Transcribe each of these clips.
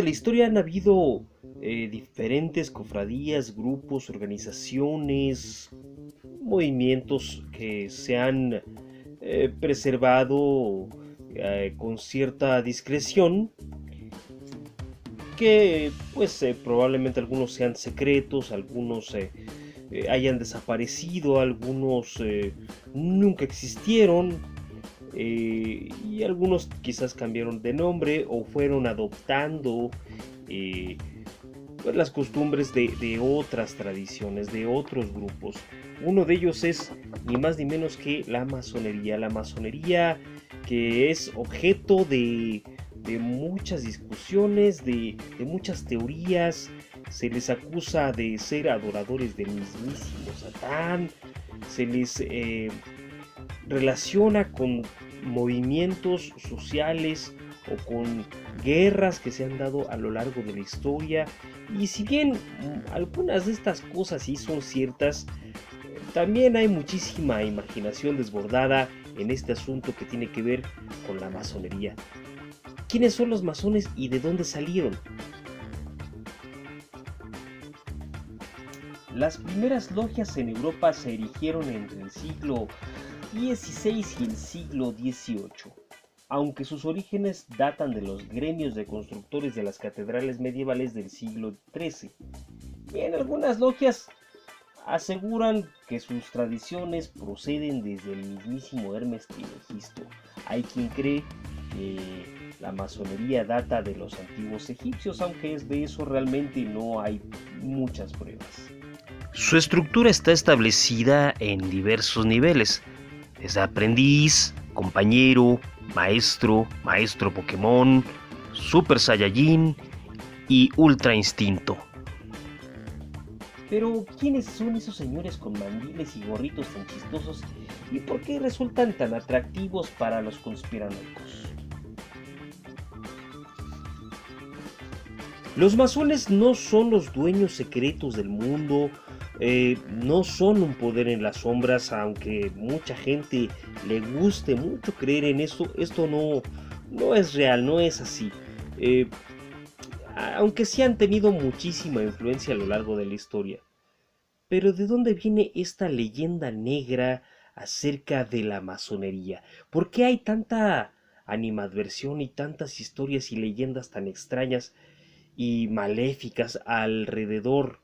la historia han habido diferentes cofradías, grupos, organizaciones, movimientos que se han preservado con cierta discreción, que pues probablemente algunos sean secretos, algunos hayan desaparecido, algunos nunca existieron, y algunos quizás cambiaron de nombre o fueron adoptando eh, pues, las costumbres de otras tradiciones, de otros grupos. Uno de ellos es ni más ni menos que la masonería que es objeto de muchas discusiones, de muchas teorías. Se les acusa de ser adoradores del mismísimo Satán, se les relaciona con movimientos sociales o con guerras que se han dado a lo largo de la historia. Y si bien algunas de estas cosas sí son ciertas, también hay muchísima imaginación desbordada en este asunto que tiene que ver con la masonería. ¿Quiénes son los masones y de dónde salieron? Las primeras logias en Europa se erigieron entre el siglo XVI y el siglo XVIII, aunque sus orígenes datan de los gremios de constructores de las catedrales medievales del siglo XIII. Bien, algunas logias aseguran que sus tradiciones proceden desde el mismísimo Hermes Trismegisto. Hay quien cree que la masonería data de los antiguos egipcios, aunque de eso realmente no hay muchas pruebas. Su estructura está establecida en diversos niveles, desde aprendiz, compañero, maestro, maestro Pokémon, Super Saiyajin y Ultra Instinto. Pero, ¿quiénes son esos señores con mandiles y gorritos tan chistosos y por qué resultan tan atractivos para los conspiranoicos? Los masones no son los dueños secretos del mundo, no son un poder en las sombras, aunque mucha gente le guste mucho creer en esto. Esto no es real, no es así. Aunque sí han tenido muchísima influencia a lo largo de la historia. Pero ¿de dónde viene esta leyenda negra acerca de la masonería? ¿Por qué hay tanta animadversión y tantas historias y leyendas tan extrañas y maléficas alrededor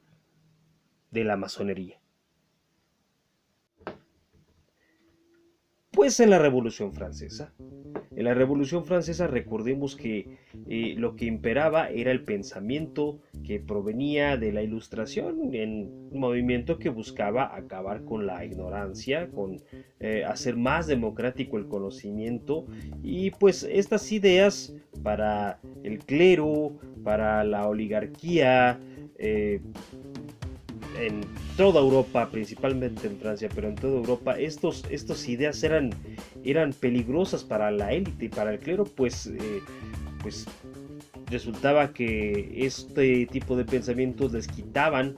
de la masonería? Pues en la Revolución Francesa. En la Revolución Francesa recordemos que lo que imperaba era el pensamiento que provenía de la Ilustración, en un movimiento que buscaba acabar con la ignorancia, con hacer más democrático el conocimiento, y pues estas ideas para el clero, para la oligarquía, en toda Europa, principalmente en Francia, pero en toda Europa, estas ideas eran peligrosas para la élite y para el clero, pues resultaba que este tipo de pensamientos les quitaban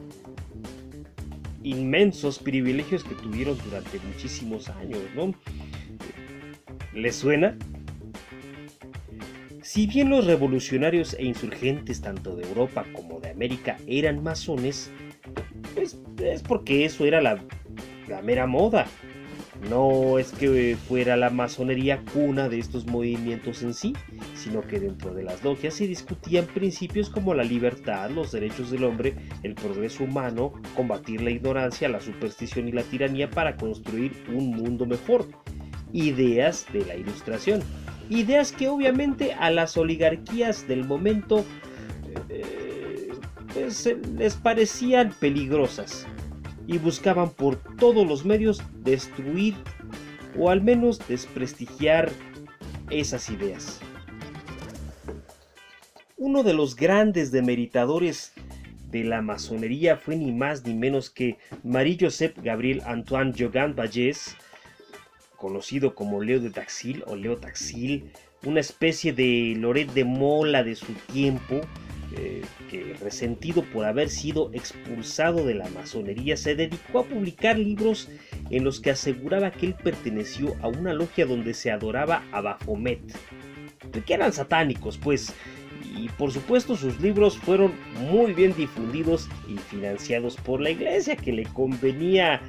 inmensos privilegios que tuvieron durante muchísimos años, ¿no? ¿Les suena? Si bien los revolucionarios e insurgentes tanto de Europa como de América eran masones, pues es porque eso era la mera moda. No es que fuera la masonería cuna de estos movimientos en sí, sino que dentro de las logias se discutían principios como la libertad, los derechos del hombre, el progreso humano, combatir la ignorancia, la superstición y la tiranía para construir un mundo mejor. Ideas de la Ilustración. Ideas que obviamente a las oligarquías del momento pues, les parecían peligrosas y buscaban por todos los medios destruir o al menos desprestigiar esas ideas. Uno de los grandes demeritadores de la masonería fue ni más ni menos que Marie-Joseph Gabriel Antoine Jogan Vallès, conocido como Leo de Taxil o Leo Taxil, una especie de Loret de Mola de su tiempo, que resentido por haber sido expulsado de la masonería se dedicó a publicar libros en los que aseguraba que él perteneció a una logia donde se adoraba a Baphomet, que eran satánicos pues, y por supuesto sus libros fueron muy bien difundidos y financiados por la iglesia, que le convenía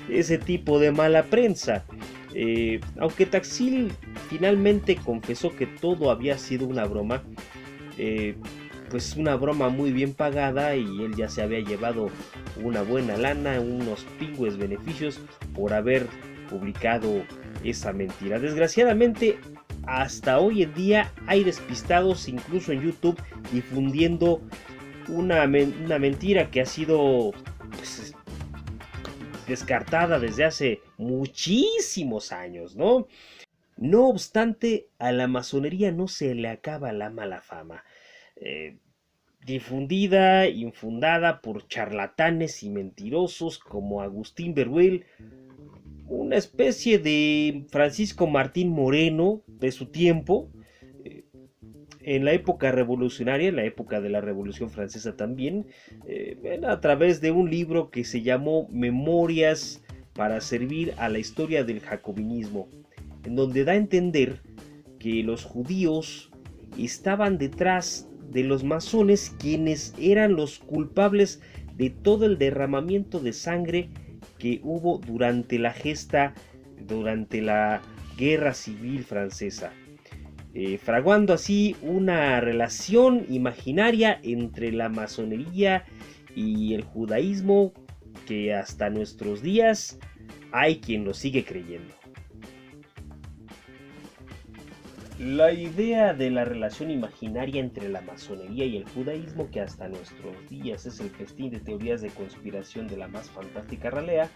ese tipo de mala prensa. Aunque Taxil finalmente confesó que todo había sido una broma, pues una broma muy bien pagada, y él ya se había llevado una buena lana, unos pingües beneficios por haber publicado esa mentira. Desgraciadamente, hasta hoy en día hay despistados, incluso en YouTube, difundiendo una mentira que ha sido, pues, descartada desde hace muchísimos años, ¿no? No obstante, a la masonería no se le acaba la mala fama. Difundida, infundada por charlatanes y mentirosos como Agustín Beruel, una especie de Francisco Martín Moreno de su tiempo, en la época revolucionaria, en la época de la Revolución Francesa también, a través de un libro que se llamó Memorias para servir a la historia del jacobinismo, en donde da a entender que los judíos estaban detrás de los masones, quienes eran los culpables de todo el derramamiento de sangre que hubo durante la gesta, durante la Guerra Civil Francesa, fraguando así una relación imaginaria entre la masonería y el judaísmo, que hasta nuestros días hay quien lo sigue creyendo. La idea de la relación imaginaria entre la masonería y el judaísmo, que hasta nuestros días es el festín de teorías de conspiración de la más fantástica ralea,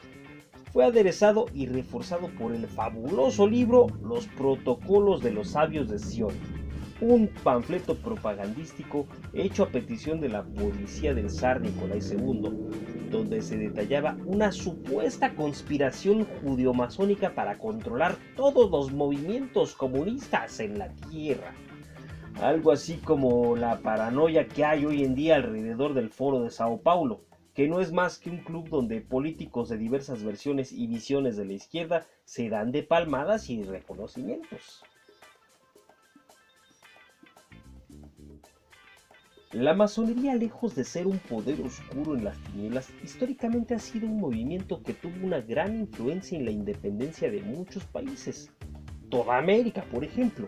fue aderezado y reforzado por el fabuloso libro Los Protocolos de los Sabios de Sion, un panfleto propagandístico hecho a petición de la policía del zar Nicolás II, donde se detallaba una supuesta conspiración judeo-masónica para controlar todos los movimientos comunistas en la tierra. Algo así como la paranoia que hay hoy en día alrededor del Foro de Sao Paulo, que no es más que un club donde políticos de diversas versiones y visiones de la izquierda se dan de palmadas y reconocimientos. La masonería, lejos de ser un poder oscuro en las tinieblas, históricamente ha sido un movimiento que tuvo una gran influencia en la independencia de muchos países. Toda América, por ejemplo.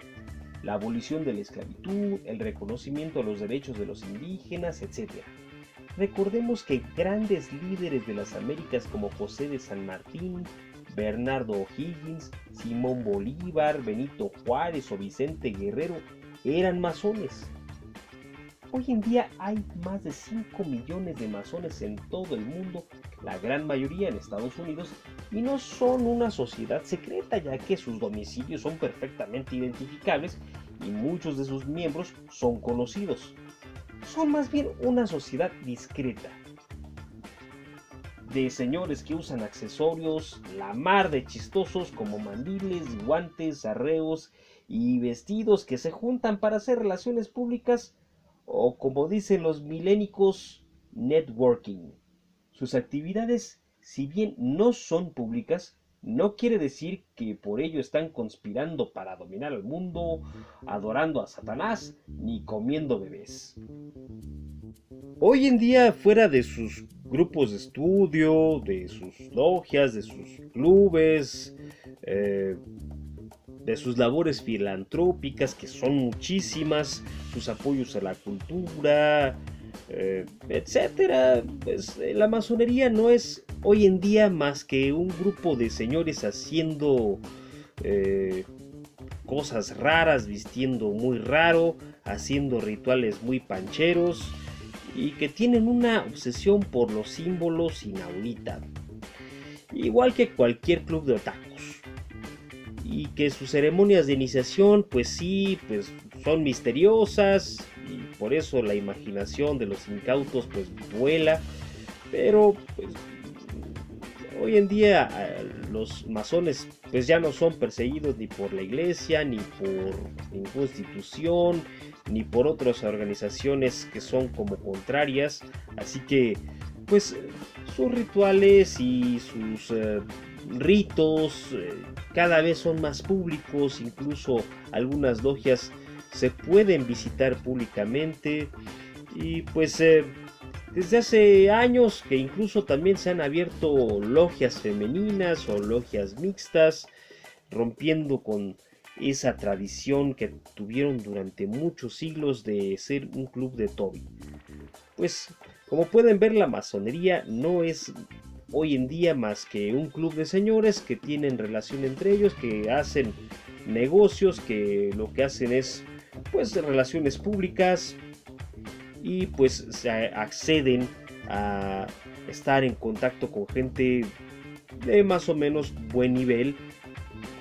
La abolición de la esclavitud, el reconocimiento de los derechos de los indígenas, etc. Recordemos que grandes líderes de las Américas como José de San Martín, Bernardo O'Higgins, Simón Bolívar, Benito Juárez o Vicente Guerrero eran masones. Hoy en día hay más de 5 millones de masones en todo el mundo, la gran mayoría en Estados Unidos, y no son una sociedad secreta, ya que sus domicilios son perfectamente identificables y muchos de sus miembros son conocidos. Son más bien una sociedad discreta, de señores que usan accesorios la mar de chistosos como mandiles, guantes, arreos y vestidos que se juntan para hacer relaciones públicas, o como dicen los milénicos, networking. Sus actividades, si bien no son públicas, no quiere decir que por ello están conspirando para dominar al mundo, adorando a Satanás, ni comiendo bebés. Hoy en día, fuera de sus grupos de estudio, de sus logias, de sus clubes, de sus labores filantrópicas, que son muchísimas, sus apoyos a la cultura, etcétera, pues la masonería no es hoy en día más que un grupo de señores haciendo cosas raras, vistiendo muy raro, haciendo rituales muy pancheros y que tienen una obsesión por los símbolos inaudita, igual que cualquier club de otakus. Y que sus ceremonias de iniciación, pues sí, pues son misteriosas, y por eso la imaginación de los incautos pues vuela, pero pues hoy en día los masones pues ya no son perseguidos ni por la iglesia, ni por ninguna institución, ni por otras organizaciones que son como contrarias, así que pues sus rituales y sus ritos cada vez son más públicos, incluso algunas logias se pueden visitar públicamente y pues desde hace años que incluso también se han abierto logias femeninas o logias mixtas, rompiendo con esa tradición que tuvieron durante muchos siglos de ser un club de Toby. Pues como pueden ver, la masonería no es hoy en día más que un club de señores que tienen relación entre ellos, que hacen negocios, que lo que hacen es pues relaciones públicas y pues se acceden a estar en contacto con gente de más o menos buen nivel,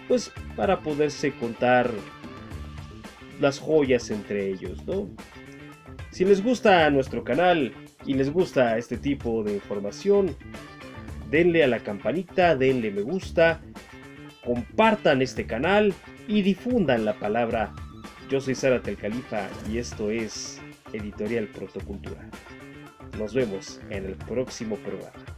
pues para poderse contar las joyas entre ellos, ¿no? Si les gusta nuestro canal y les gusta este tipo de información, denle a la campanita, denle me gusta, compartan este canal y difundan la palabra. Yo soy Zárate el Califa y esto es Editorial Protocultura. Nos vemos en el próximo programa.